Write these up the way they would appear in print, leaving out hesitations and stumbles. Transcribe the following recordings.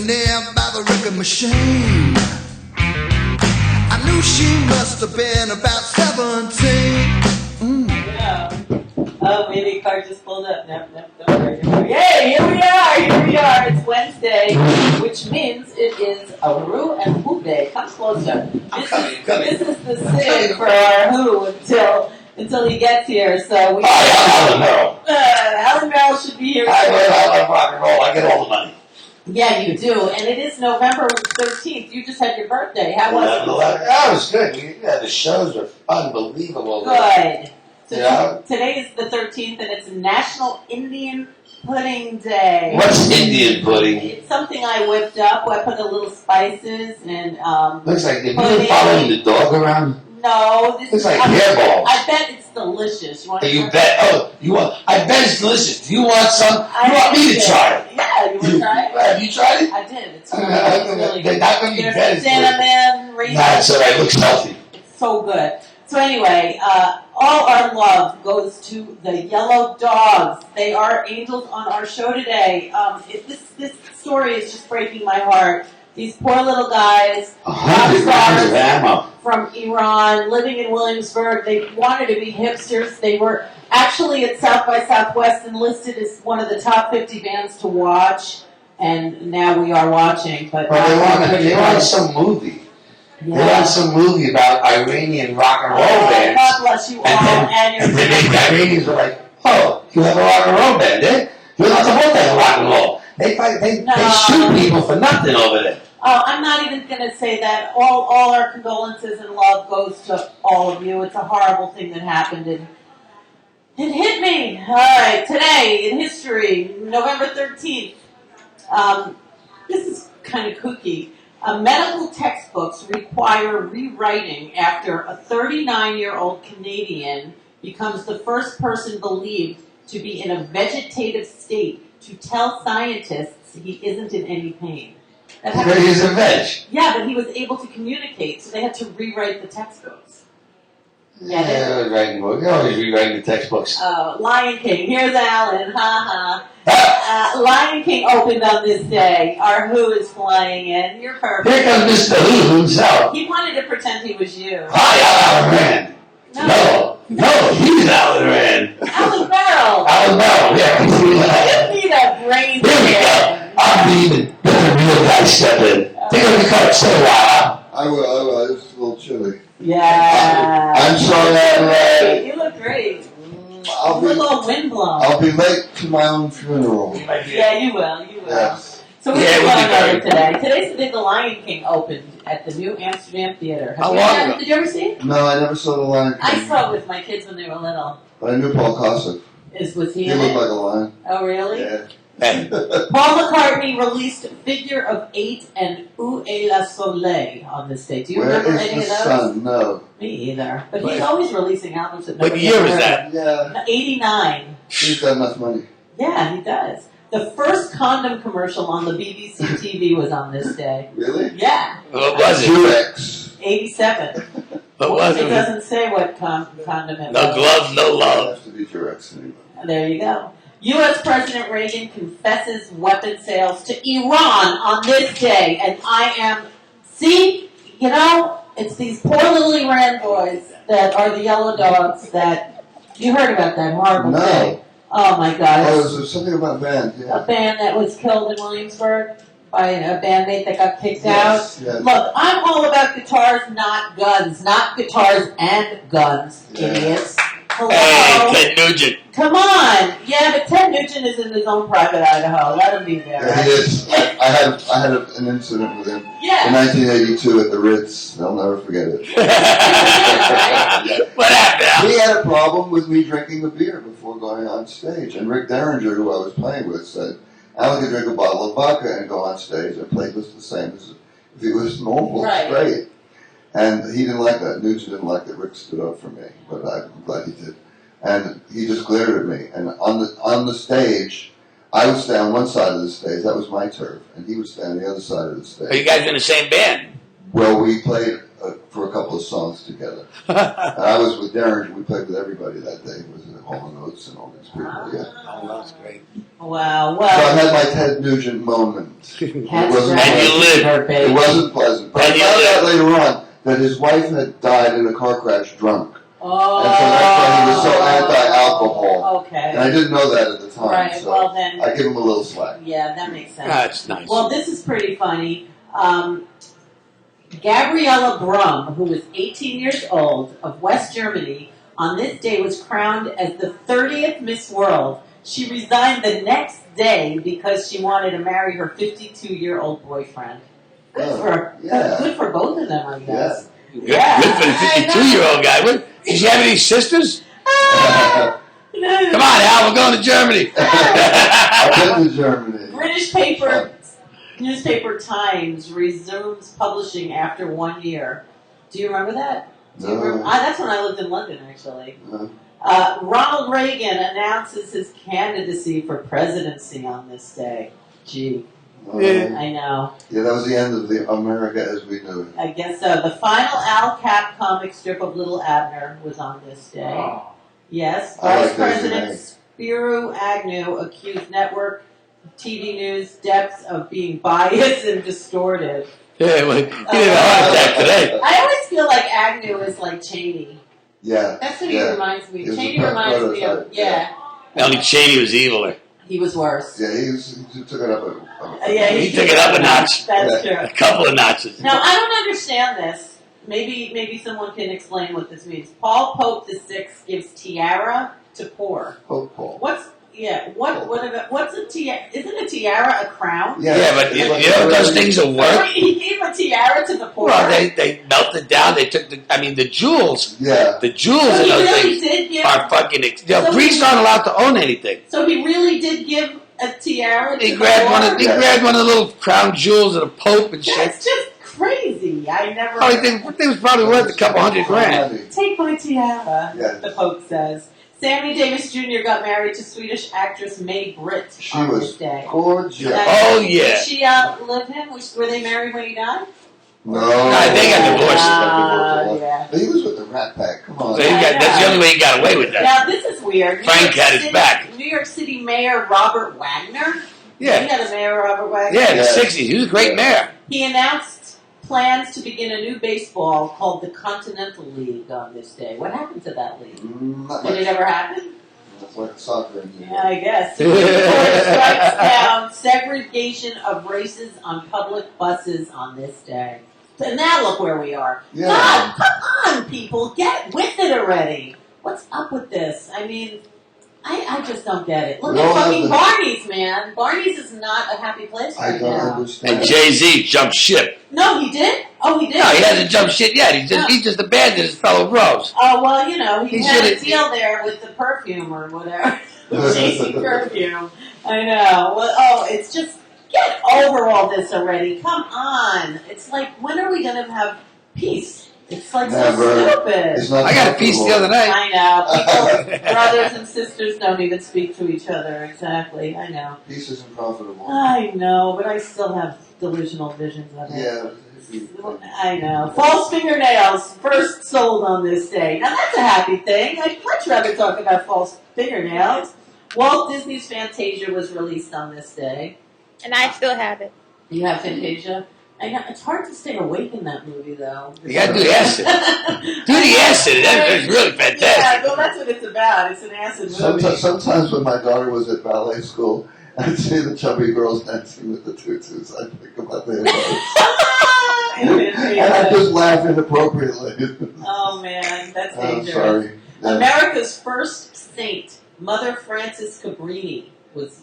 sitting there by the record machine. I knew she must have been about 17. Yeah. Oh, maybe a car just pulled up. Nope, don't worry. Yay, here we are. It's Wednesday, which means it is a ReWandWho day. Come closer. This is the sit for our Who until he gets here. So we. ALaN MeRRiLL. ALaN MeRRiLL should be here. I love rock and roll. I get all the money. Yeah, you do. And it is November 13th. You just had your birthday. How was it? That was good. Yeah, the shows are unbelievable. Good. So Yeah. today is the 13th, and it's National Indian Pudding Day. What's Indian pudding? It's something I whipped up. I put a little spices and Looks like you've been following the dog around. No, this Looks is like hairballs. I bet it's delicious. You want? You bet. Oh, you want? I bet it's delicious. Do you want some? You want me to try it? Yeah, you want to try it? Have you tried it? I did. It's really good. How come you bet it's cinnamon, raisins. That's all right. Looks healthy. It's so good. So anyway, all our love goes to the YeLLoW dogs. They are angels on our show today. This story is just breaking my heart. Ththese poor little guys, 100 rounds of ammo. From Iran, living in Williamsburg. They wanted to be hipsters. They were actually at South by Southwest enlisted as one of the top 50 bands to watch, and now we are watching. But they want some movie. Yeah. They want some movie about Iranian rock and roll bands. God bless you all. And the Iranians were like, "Oh, you have a rock and roll band, eh? You're not supposed to have rock and roll." They shoot people for nothing over there. Oh, I'm not even going to say that. All our condolences and love goes to all of you. It's a horrible thing that happened, and it hit me. All right, today in history, November 13th. This is kind of kooky. Medical textbooks require rewriting after a 39-year-old Canadian becomes the first person believed to be in a vegetative state to tell scientists he isn't in any pain. He's a veg. Yeah, but he was able to communicate, so they had to rewrite the textbooks. Yeah, they're always rewriting the textbooks. Lion King. Here's ALaN. Lion King opened on this day. Our Who is flying in. You're perfect. Here comes Mr. Who himself. He wanted to pretend he was you. Hi, ALaN. No, he's ALaN. ALaN MeRRiLL. ALaN MeRRill, yeah. You need a brain. Here we go. I'm leaving. Let the real guy step in. Take a cut. Stay a while. I will. It's a little chilly. Yeah. I'm sorry, ALaN. You look great. I'll You look all windblown. I'll be late to my own funeral. Yeah, you will. Yes. So we're going on today. Today's the day the Lion King opened at the New Amsterdam Theater. How long ago? Did you ever see it? No, I never saw the Lion King. I saw it with my kids when they were little. But I knew Paul Kossoff. Was he He in looked it? like a lion. Oh, really? Yeah. Paul McCartney released Figure of Eight and YeLLoW on this day. Do you remember any of those? Sun? No. Me either. But he's always releasing albums that What year is that? Yeah. 89. He's got enough money. Yeah, he does. The first condom commercial on the BBC TV was on this day. Really? Yeah. What was it? Durex. 87. What was It it? doesn't say what condom it was. No gloves, no It love. has to be Durex anyway. There you go. U.S. President Reagan confesses weapon sales to Iran on this day. And it's these poor little Iran boys that are the YeLLoW dogs that, you heard about that horrible thing. Oh my God. Oh, there's something about band. Yeah. A band that was killed in Williamsburg by a bandmate that got kicked out. Yes. Look, I'm all about guitars, not guns. Not guitars and guns, idiots. Hello? Hey, Ted Nugent. Come on. Yeah, but Ted Nugent is in his own private Idaho. Let him be there. Yeah, he is. I had an incident with him Yeah. in 1982 at the Ritz. I'll never forget it. What happened? He had a problem with me drinking a beer before going on stage. And Rick Derringer, who I was playing with, said, "Alan could drink a bottle of vodka and go on stage and play just the same as if it was normal, straight." And he didn't like that. Nugent didn't like that Rick stood up for me, but I'm glad he did. And he just glared at me. And on the stage, I would stay on one side of the stage. That was my turf. And he would stay on the other side of the stage. Are you guys in the same band? Well, we played for a couple of songs together. And I was with Derringer. We played with everybody that day. It was Hall & Oates and all these people. Yeah. Oh, that's great. Wow. So I Well, had my Ted Nugent moment. cats wasn't drag And you lived. her baby. It wasn't pleasant. But I And you found out lived. later on that his wife had died in a car crash drunk. Oh. And so that's why he was so anti-alcohol. Okay. And I didn't know that at the time. Right. So Well then. I give him a little slack. Yeah, that makes sense. That's nice. Well, this is pretty funny. Gabriella Brum, who was 18 years old, of West Germany, on this day was crowned as the 30th Miss World. She resigned the next day because she wanted to marry her 52-year-old boyfriend. Good for both of them, I guess. Good for the 52-year-old guy. Did she have any sisters? Come on, Al, we're going to Germany. I've been to Germany. British newspaper Times resumes publishing after 1 year. Do you remember that? Do you remember? That's when I lived in London, actually. No. Ronald Reagan announces his candidacy for presidency on this day. Gee, I know. Yeah, that was the end of the America as we knew it. I guess so. The final Al Cap comic strip of Little Abner was on this day. Oh. Yes, I like Vice those President names. Spiro Agnew accused network TV news depths of being biased and distorted. Yeah, well, he did a heart attack today. I always feel like Agnew is like Cheney. Yeah. That's what he reminds me He of. was Cheney a reminds me of, prototype, yeah. Only Cheney was eviler. He was worse. Yeah, he took it up Yeah, He took it up a notch. That's Yeah. A true. couple of notches. Now, I don't understand this. Maybe someone can explain what this means. Paul Pope VI gives tiara to poor. Pope Paul. What's a tiara? Isn't a tiara a crown? Yeah, but you know those things will work. He gave a tiara to the poor. Well, they melted down. They took the jewels. Yeah. The jewels So in he those really things did give. are fucking. So priests aren't allowed to own anything. So he really did give a tiara to He the grabbed poor? one. He grabbed one of the little crown jewels of the Pope and shit. That's just crazy. I never. Oh, they was probably worth a couple $100,000. Take my tiara, Yeah. the Pope says. Sammy Davis Jr. got married to Swedish actress May Britt She on was this day. gorgeous. Oh, yeah. Did she outlive him? Were they married when he died? No. They got divorced. Yeah. But he was with the Rat Pack. Come on. So that's the only way he got away with that. Now, this is weird. Frank had his back. New York City Mayor Robert Wagner. Yeah. He had a mayor, Robert Wagner. Yeah, in the Yeah. 60s. He was a great mayor. He announced plans to begin a new baseball called the Continental League on this day. What happened to that league? Not Did it much. ever happen? It's like soccer in here. Yeah, I guess. Supreme Court strikes down segregation of races on public buses on this day. And now look where we are. Yeah. God, come on, people. Get with it already. What's up with this? I mean, I just don't get it. Look We at all have fucking the- Barney's, man. Barney's is not a happy place I right don't now. understand. And Jay-Z jumped ship. No, he did? Oh, he did? No, he hasn't jumped shit yet. He just abandoned his fellow bros. Oh, well, you know, he He had a should've- deal there with the perfume or whatever. Chasing perfume. I know. Well, it's just, get over all this already. Come on. It's like, when are we going to have peace? It's like Never. so stupid. It's not I got a piece the other night. I know. People, brothers and sisters don't even speak to each other. Exactly. I know. Peace isn't profitable. I know, but I still have delusional visions of it. Yeah. I know. False fingernails first sold on this day. Now that's a happy thing. I'd much rather talk about false fingernails. Walt Disney's Fantasia was released on this day. And I still have it. You have Fantasia? I know, it's hard to stay awake in that movie, though. You gotta do the acid. Do the acid. That's really Yeah, fantastic. well, that's what it's about. It's an acid movie. Sometimes when my daughter was at ballet school, I'd see the chubby girls dancing with the tutus. I'd think about their and I'd just laugh inappropriately. Oh, man, that's I'm dangerous. sorry. Yeah. America's first saint, Mother Frances Cabrini, was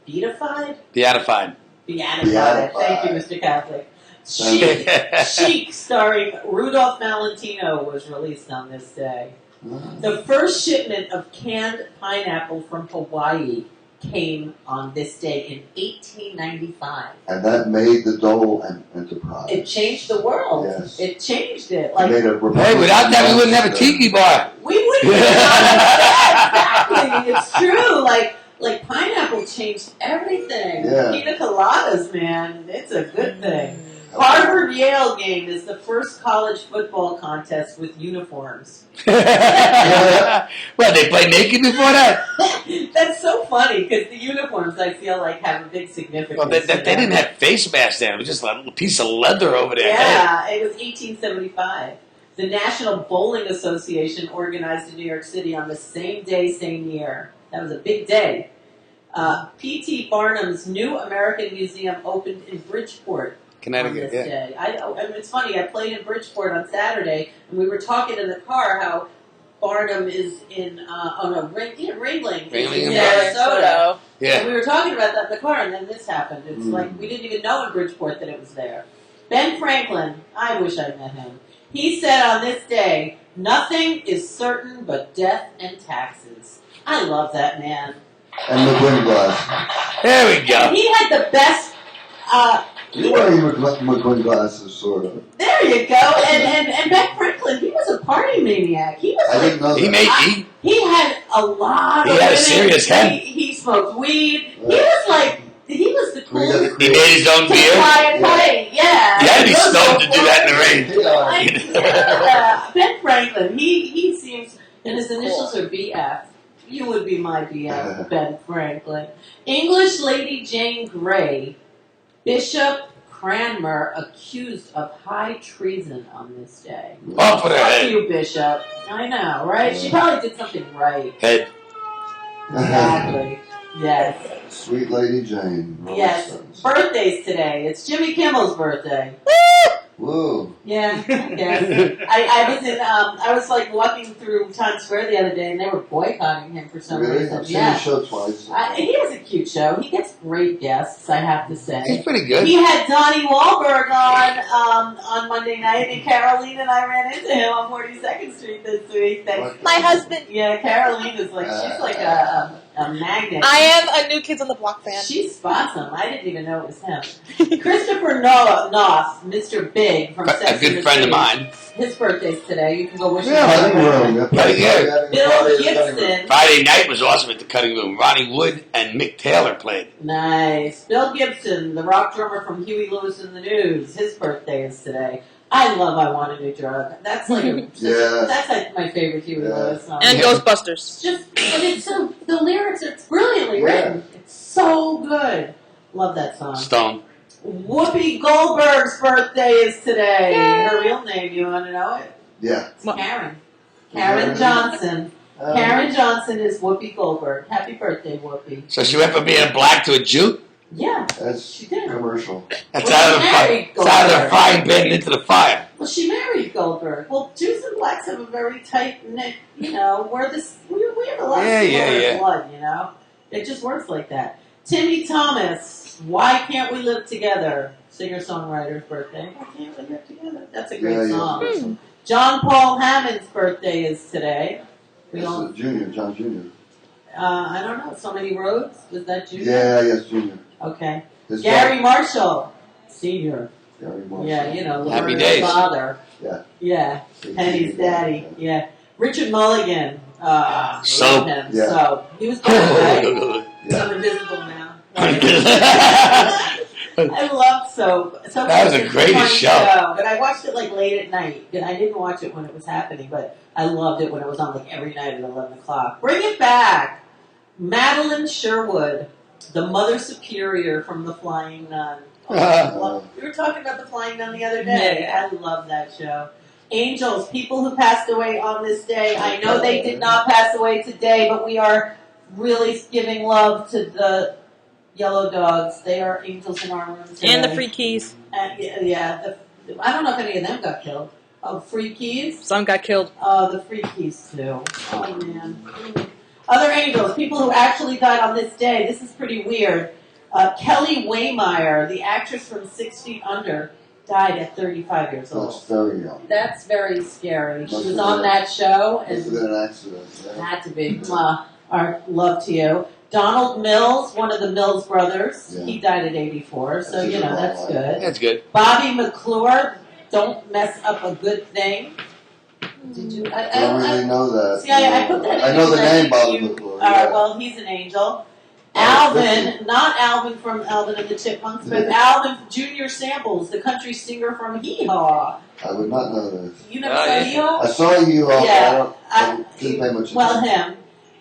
beatified? Beatified. Beatified. Thank you, Mr. Catholic. Chic, starring Rudolph Valentino, was released on this day. The first shipment of canned pineapple from Hawaii came on this day in 1895. And that made the Dole an enterprise. It changed the world. Yes. It changed it. It Like, made a Hey, without that, we wouldn't have a tiki bar. we wouldn't exactly. It's true. Like pineapple changed everything. Yeah. Pina coladas, man. It's a good thing. Harvard-Yale game is the first college football contest with uniforms. Well, they play naked before that? That's so funny because the uniforms, I feel like, have a big significance. Well, they didn't have face masks there. It was just a piece of leather over their head. Yeah, it was 1875. The National Bowling Association organized in New York City on the same day, same year. That was a big day. P.T. Barnum's New American Museum opened in Bridgeport Connecticut, on this day. I mean, it's funny, I played in Bridgeport on Saturday, and we were talking in the car how Barnum is in, Ringling. Ringling, in Minnesota. Yeah. And we were talking about that in the car, and then this happened. It's like we didn't even know in Bridgeport that it was there. Ben Franklin, I wish I met him. He said on this day, "Nothing is certain but death and taxes." I love that man. And McGuinn glass. There we go. And he had the best. You're wearing McGuinn glasses, sort of. There you go. And Ben Franklin, he was a party maniac. He was. I didn't know that. He had a lot. He of had a women. serious head. He smoked weed. He was the coolest. He made his own beer. Yeah. You had to be stoned to do that in the rain. Ben Franklin, he seems, and his initials are BF. You would be my BF, Ben Franklin. English Lady Jane Grey, Bishop Cranmer accused of high treason on this day. Off with her Fuck head. you, Bishop. I know, right? She probably did something right. Head. Exactly. Yes. Sweet Lady Jane. Yes. Birthdays today. It's Jimmy Kimmel's birthday. Whoa. Yeah, I guess. I was like walking through Times Square the other day, and they were boycotting him for some Really? reason. I've seen his show twice. He has a cute show. He gets great guests, I have to say. He's pretty good. He had Donnie Wahlberg on Monday night, and Caroline and I ran into him on 42nd Street this week. My husband. Yeah, Caroline is like, she's like a magnet. I am a New Kids on the Block fan. She spots him. I didn't even know it was him. Christopher Noth, Mr. Big from Sex A good friend of mine. His birthday's today. You can go wish him Yeah, happy cutting room. birthday. Bill Gibson. Friday night was awesome at the cutting room. Ronnie Wood and Mick Taylor played. Nice. Bill Gibson, the rock drummer from Huey Lewis and the News. His birthday is today. I love I Want a New Drug. That's like that's like my favorite Huey Lewis song. And Ghostbusters. The lyrics are brilliantly written. It's so good. Love that song. Stone. Whoopi Goldberg's birthday is today. Yay. Her real name, you want to know it? Yeah. It's Karen. Karen Johnson. Karen Johnson is Whoopi Goldberg. Happy birthday, Whoopi. So she went from being black to a Jew? Yeah, That's she did. commercial. That's Well, out of the frying pan into the fire. Well, she married Goldberg. Well, Jews and blacks have a very tight knit, we have a lot of similar blood, It just works like that. Timmy Thomas, Why Can't We Live Together? Singer-songwriter's birthday. Why can't we live together? That's a great song. John Paul Hammond's birthday is today. John Jr. I don't know. So Many Roads? Was that Junior? Yeah, yes, Junior. Okay. His Gary Marshall, Senior. Gary Marshall. Yeah, Happy Laverne's days. father. Yeah. Yeah. Penny's daddy. Yeah. Richard Mulligan. Soap. Him. Yeah. So he was good, right? Yeah. I'm invisible now. Right. I love Soap. Soap That was a a great fun show. But I watched it like late at night. I didn't watch it when it was happening, but I loved it when it was on like every night at 11 o'clock. Bring it back. Madeline Sherwood, the Mother Superior from The Flying Nun. We were talking about The Flying Nun the other day. Yeah. I love that show. Angels, people who passed away on this day. I know they did not pass away today, but we are really giving love to the YeLLow dogs. They are angels in our room today. And the Free Keys. I don't know if any of them got killed. Oh, Free Keys? Some got killed. Oh, the Free Keys too. Oh, man. Other angels, people who actually died on this day. This is pretty weird. Kelly Waymeyer, the actress from 6 Feet Under, died at 35 years old. That's very young. That's very scary. She Must was have on been- that show, Must have and been an accident. Yeah. had to be. Our love to you. Donald Mills, one of the Mills brothers, Yeah. he died at 84, so That's a good that's one. good. That's good. Bobby McClure, don't mess up a good thing. Did you? I don't really know that. See, I put that in I know the there. name Bobby You- McClure. Well, he's an angel. Alvin, not Alvin from Alvin and the Chipmunks, but Alvin Junior Samples, the country singer from Hee Haw. I would not know this. You never saw Hee Haw? I saw you all. Yeah, I didn't pay much attention. well, him.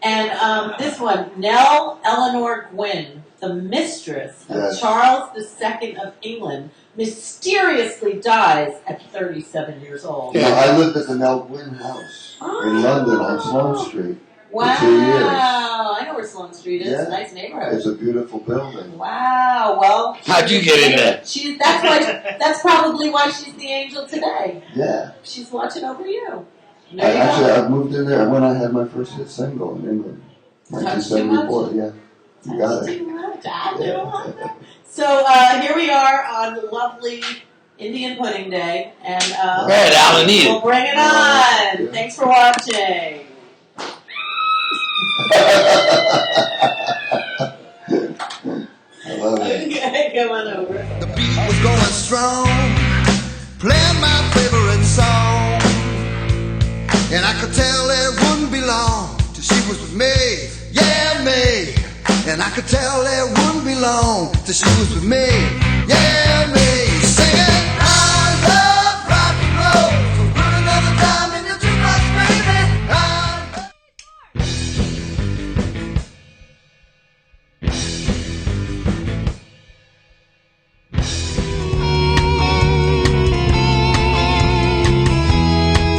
And this one, Nell Eleanor Gwynn, the mistress of Charles II of England, mysteriously dies at 37 years old. Yeah, I lived at the Nell Gwynn house in London on Sloane Street Wow. for 2 years. I know where Sloane Street is. Yeah. It's a nice neighborhood. It's a beautiful building. Wow. Well, How'd you get in there? That's probably why she's the angel today. Yeah. She's watching over you. I moved in there when I had my first hit single in England. 1974, yeah. You got it. So here we are on lovely Indian Pudding Day, and Right, Alan, eat we'll it. bring it on. Thanks for watching. I love it. Okay, come on over. The beat was going strong, playing my favorite song, and I could tell it wouldn't be long till she was with me, yeah, me. And I could tell it wouldn't be long till she was with me, yeah, me.